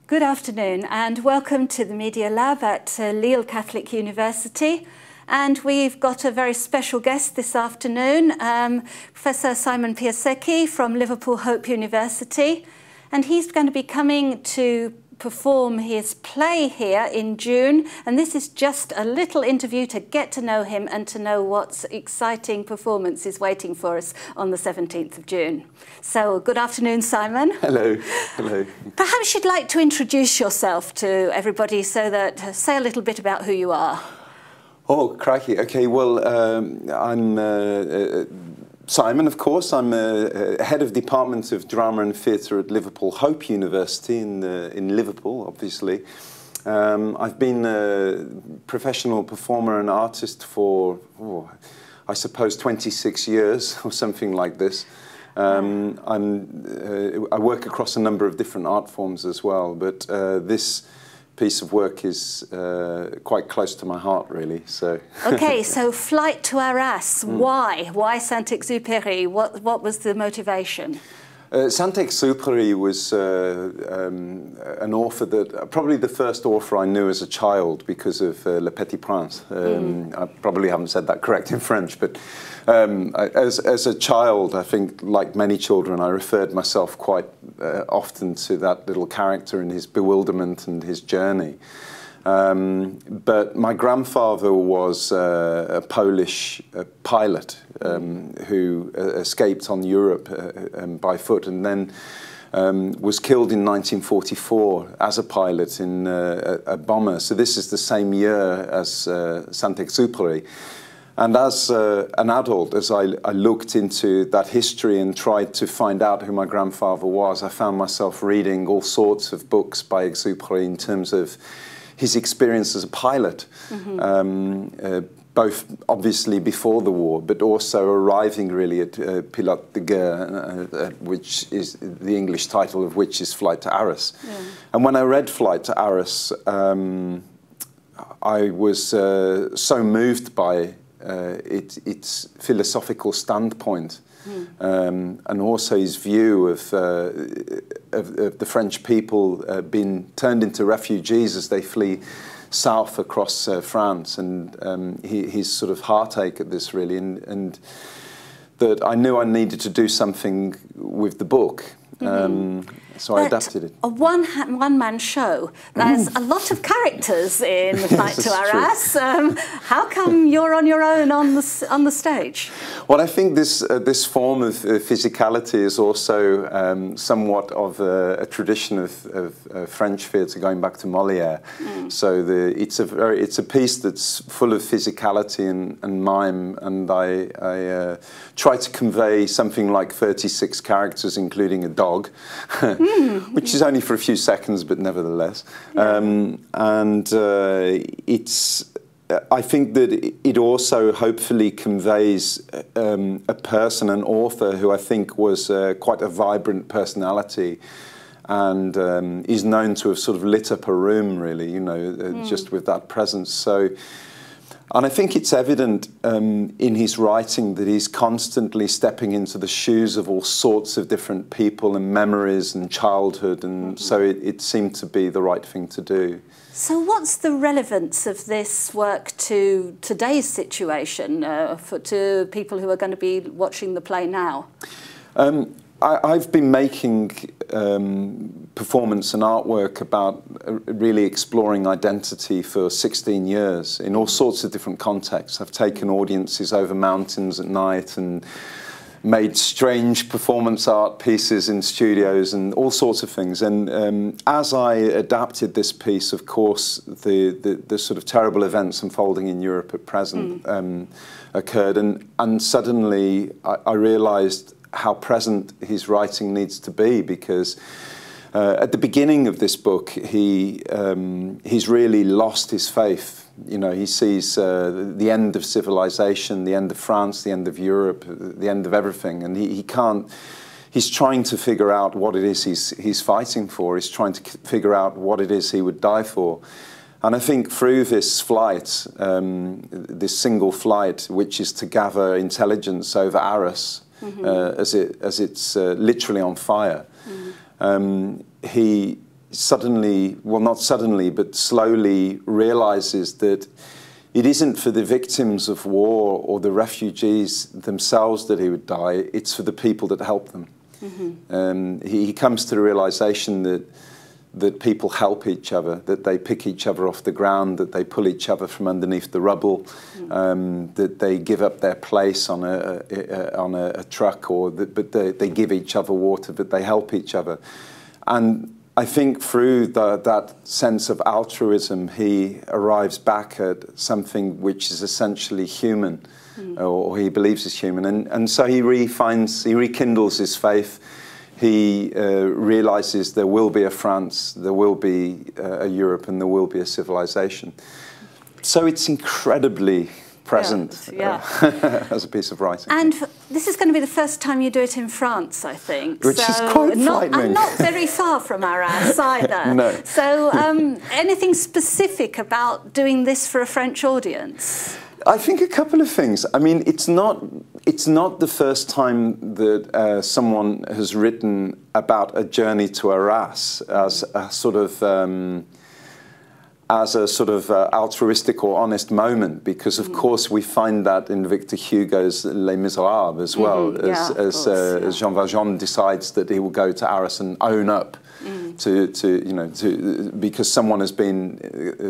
Good afternoon and welcome to the MédiaLab at Lille Catholic University. And we've got a very special guest this afternoon, Professor Simon Piasecki from Liverpool University. And he's going to be coming to perform his play here in June. And this is just a little interview to get to know him and to know what exciting performance is waiting for us on the 17th of June. So, good afternoon, Simon. Hello. Hello. Perhaps you'd like to introduce yourself to everybody so that, say a little bit about who you are. Oh, crikey. Okay, well, I'm Simon, of course. I'm head of Department of Drama and Theatre at Liverpool University in Liverpool, obviously. I've been a professional performer and artist for, I suppose, 26 years or something like this. I work across a number of different art forms as well, but this piece of work is quite close to my heart, really. So. Okay, so Flight to Arras. Why? Why Saint-Exupéry? What was the motivation? Saint-Exupéry was an author that, probably the first author I knew as a child because of Le Petit Prince. I probably haven't said that correct in French, but as a child, I think, like many children, I referred myself quite often to that little character and his bewilderment and his journey. But my grandfather was a Polish pilot who escaped on Europe by foot and then was killed in 1944 as a pilot in a bomber. So this is the same year as Saint-Exupéry. And as an adult, as I looked into that history and tried to find out who my grandfather was, I found myself reading all sorts of books by Exupéry in terms of his experience as a pilot, both obviously before the war, but also arriving really at Pilote de Guerre, which is the English title of which is Flight to Arras. Yeah. And when I read Flight to Arras, I was so moved by its philosophical standpoint. And also his view of the French people being turned into refugees as they flee south across France, and his sort of heartache at this, really, and that I knew I needed to do something with the book. So I adapted it. A one-man show. There's a lot of characters in Flight to Arras. How come you're on your own on the stage? Well, I think this form of physicality is also somewhat of a tradition of French theatre going back to Molière. So it's a piece that's full of physicality and mime, and I try to convey something like 36 characters, including a dog. Which is only for a few seconds, but nevertheless. I think that it also hopefully conveys a person, an author, who I think was quite a vibrant personality and is known to have sort of lit up a room, really, you know, just with that presence. So. And I think it's evident in his writing that he's constantly stepping into the shoes of all sorts of different people and memories and childhood, and so it seemed to be the right thing to do. So what's the relevance of this work to today's situation, to people who are going to be watching the play now? I've been making performance and artwork about really exploring identity for 16 years in all sorts of different contexts. I've taken audiences over mountains at night and made strange performance art pieces in studios and all sorts of things. And as I adapted this piece, of course, the sort of terrible events unfolding in Europe at present occurred, and suddenly I realised how present his writing needs to be, because at the beginning of this book, he's really lost his faith. You know, he sees the end of civilization, the end of France, the end of Europe, the end of everything, and he can't. He's trying to figure out what it is he's fighting for. He's trying to figure out what it is he would die for. And I think through this flight, this single flight, which is to gather intelligence over Arras, as it's literally on fire, he suddenly, well, not suddenly, but slowly realizes that it isn't for the victims of war or the refugees themselves that he would die, it's for the people that help them. He comes to the realization that people help each other, that they pick each other off the ground, that they pull each other from underneath the rubble, that they give up their place on a truck, but they give each other water, but they help each other. And I think through that sense of altruism, he arrives back at something which is essentially human, or he believes is human. And so he rekindles his faith. He realizes there will be a France, there will be a Europe, and there will be a civilization. So it's incredibly present as a piece of writing. And this is going to be the first time you do it in France, I think. Which is quite frightening. And not very far from Arras either. No. So anything specific about doing this for a French audience? I think a couple of things. I mean, it's not the first time that someone has written about a journey to Arras as a sort of altruistic or honest moment, because of course we find that in Victor Hugo's Les Miserables as well, as Jean Valjean decides that he will go to Arras and own up because someone has been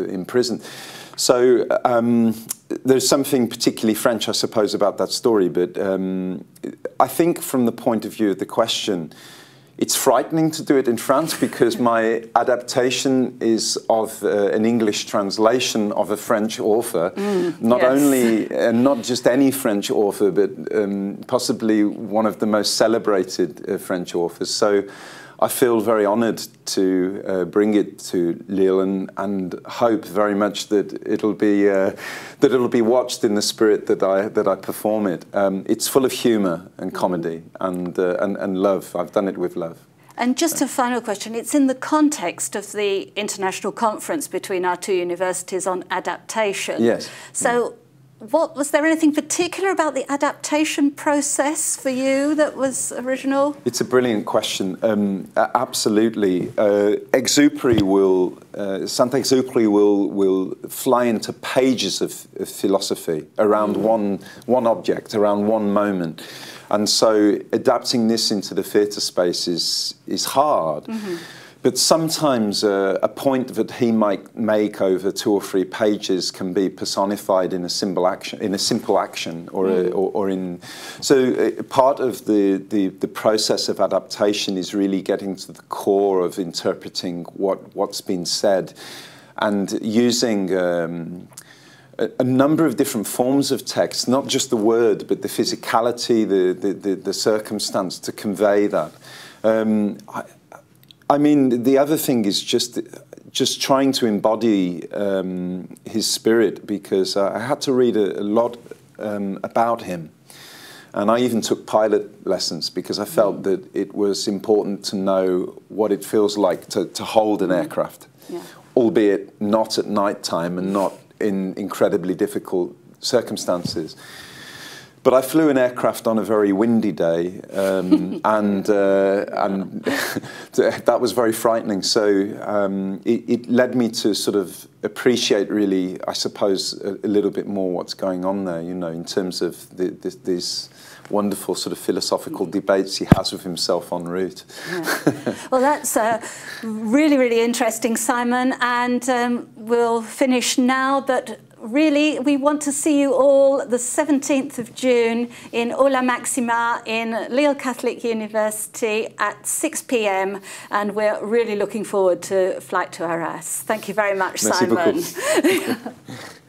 imprisoned. So there's something particularly French, I suppose, about that story. But I think from the point of view of the question, it's frightening to do it in France because my adaptation is of an English translation of a French author, not just any French author, but possibly one of the most celebrated French authors. So I feel very honoured to bring it to Lille and hope very much that it'll be watched in the spirit that I perform it. It's full of humour and comedy and love. I've done it with love. And just a final question, it's in the context of the international conference between our two universities on adaptation. Yes. So was there anything particular about the adaptation process for you that was original? It's a brilliant question. Absolutely. Saint-Exupéry will fly into pages of philosophy around one object, around one moment. And so adapting this into the theatre space is hard. But sometimes a point that he might make over 2 or 3 pages can be personified in a simple action, So part of the process of adaptation is really getting to the core of interpreting what's been said, and using a number of different forms of text, not just the word, but the physicality, the circumstance to convey that. I mean, the other thing is just trying to embody his spirit, because I had to read a lot about him. And I even took pilot lessons because I felt that it was important to know what it feels like to hold an aircraft, albeit not at night time and not in incredibly difficult circumstances. But I flew an aircraft on a very windy day, and that was very frightening. So it led me to sort of appreciate, really, I suppose, a little bit more what's going on there, you know, in terms of these wonderful sort of philosophical debates he has with himself en route. Well, that's really, really interesting, Simon, and we'll finish now, but really, we want to see you all the 17th of June in Maxima in Lille Catholic University at 6 p.m. and we're really looking forward to Flight to Arras. Thank you very much, Simon. Merci beaucoup.